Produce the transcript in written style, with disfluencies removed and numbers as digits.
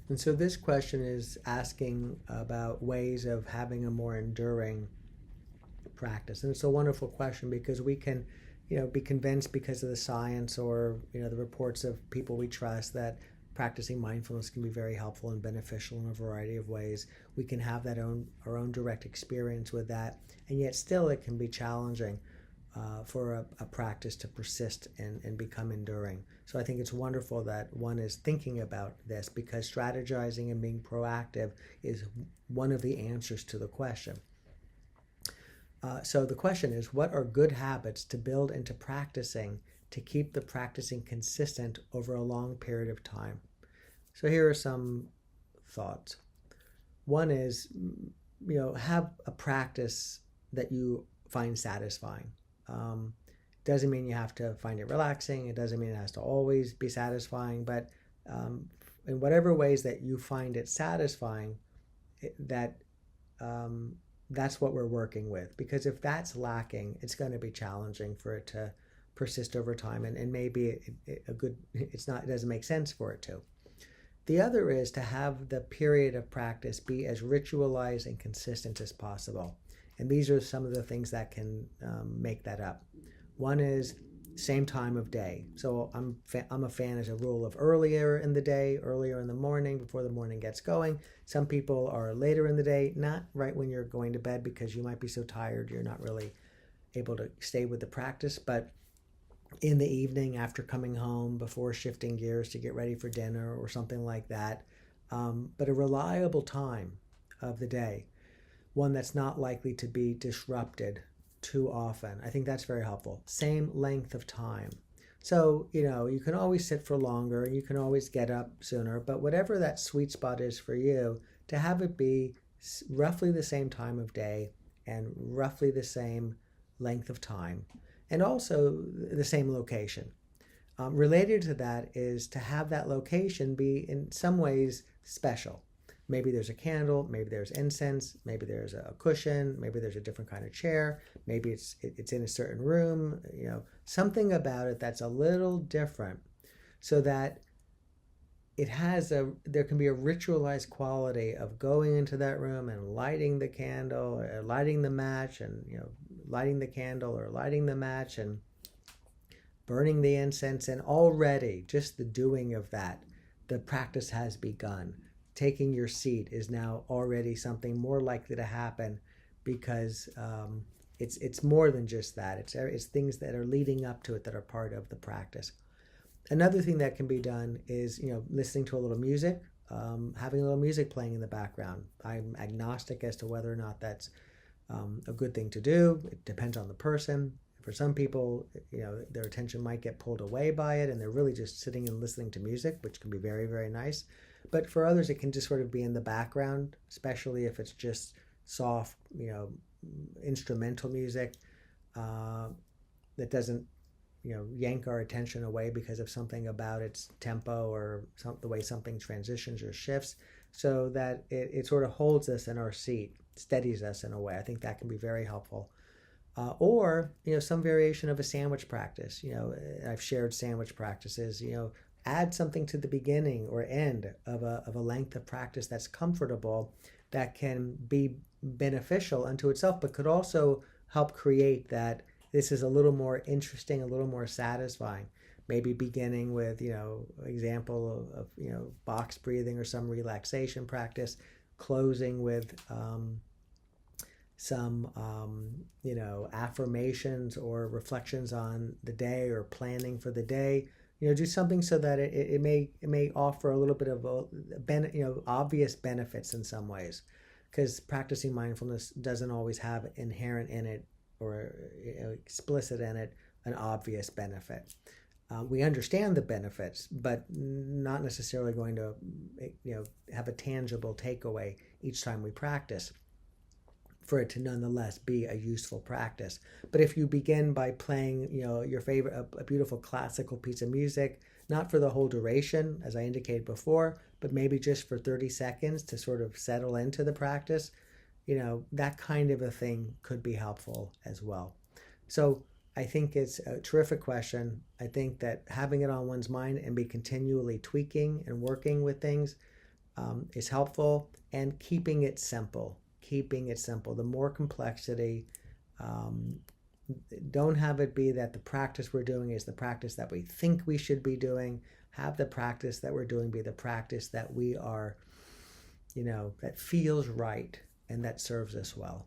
And so this question is asking about ways of having a more enduring practice. And it's a wonderful question because we can, be convinced because of the science or, the reports of people we trust that practicing mindfulness can be very helpful and beneficial in a variety of ways. We can have our own direct experience with that, and yet still it can be challenging for a practice to persist and become enduring. So I think it's wonderful that one is thinking about this because strategizing and being proactive is one of the answers to the question. So the question is, what are good habits to build into practicing to keep the practicing consistent over a long period of time? So here are some thoughts. One is, have a practice that you find satisfying. Doesn't mean you have to find it relaxing. It doesn't mean it has to always be satisfying, but in whatever ways that you find it satisfying, that that's what we're working with. Because if that's lacking, it's going to be challenging for it to persist over time, and maybe it doesn't make sense for it to. The other is to have the period of practice be as ritualized and consistent as possible. And these are some of the things that can make that up. One is same time of day. So I'm a fan as a rule of earlier in the day, earlier in the morning before the morning gets going. Some people are later in the day, not right when you're going to bed because you might be so tired you're not really able to stay with the practice, but in the evening after coming home, before shifting gears to get ready for dinner or something like that. But a reliable time of the day, one that's not likely to be disrupted too often. I think that's very helpful. Same length of time. So, you can always sit for longer and you can always get up sooner, but whatever that sweet spot is for you, to have it be roughly the same time of day and roughly the same length of time, and also the same location. Related to that is to have that location be in some ways special. Maybe there's a candle, maybe there's incense, maybe there's a cushion, maybe there's a different kind of chair, maybe it's in a certain room, something about it that's a little different, so that there can be a ritualized quality of going into that room and lighting the candle or lighting the match and, lighting the candle or lighting the match and burning the incense. And already just the doing of that, the practice has begun. Taking your seat is now already something more likely to happen because it's more than just that. It's things that are leading up to it that are part of the practice. Another thing that can be done is, listening to a little music, having a little music playing in the background. I'm agnostic as to whether or not that's a good thing to do. It depends on the person. For some people, their attention might get pulled away by it and they're really just sitting and listening to music, which can be very, very nice. But for others, it can just sort of be in the background, especially if it's just soft, instrumental music that doesn't, yank our attention away because of something about its tempo or the way something transitions or shifts, so that it sort of holds us in our seat, steadies us in a way. I think that can be very helpful. Or, some variation of a sandwich practice. I've shared sandwich practices, add something to the beginning or end of a length of practice that's comfortable, that can be beneficial unto itself, but could also help create that this is a little more interesting, a little more satisfying. Maybe beginning with, example of box breathing or some relaxation practice, closing with some affirmations or reflections on the day or planning for the day. Do something so that it may offer a little bit of obvious benefits in some ways, because practicing mindfulness doesn't always have inherent in it or explicit in it an obvious benefit. We understand the benefits, but not necessarily going to have a tangible takeaway each time we practice for it to nonetheless be a useful practice. But if you begin by playing, your favorite, a beautiful classical piece of music, not for the whole duration, as I indicated before, but maybe just for 30 seconds to sort of settle into the practice, that kind of a thing could be helpful as well. So I think it's a terrific question. I think that having it on one's mind and be continually tweaking and working with things is helpful, and keeping it simple. Keeping it simple. The more complexity, don't have it be that the practice we're doing is the practice that we think we should be doing. Have the practice that we're doing be the practice that we are, that feels right and that serves us well.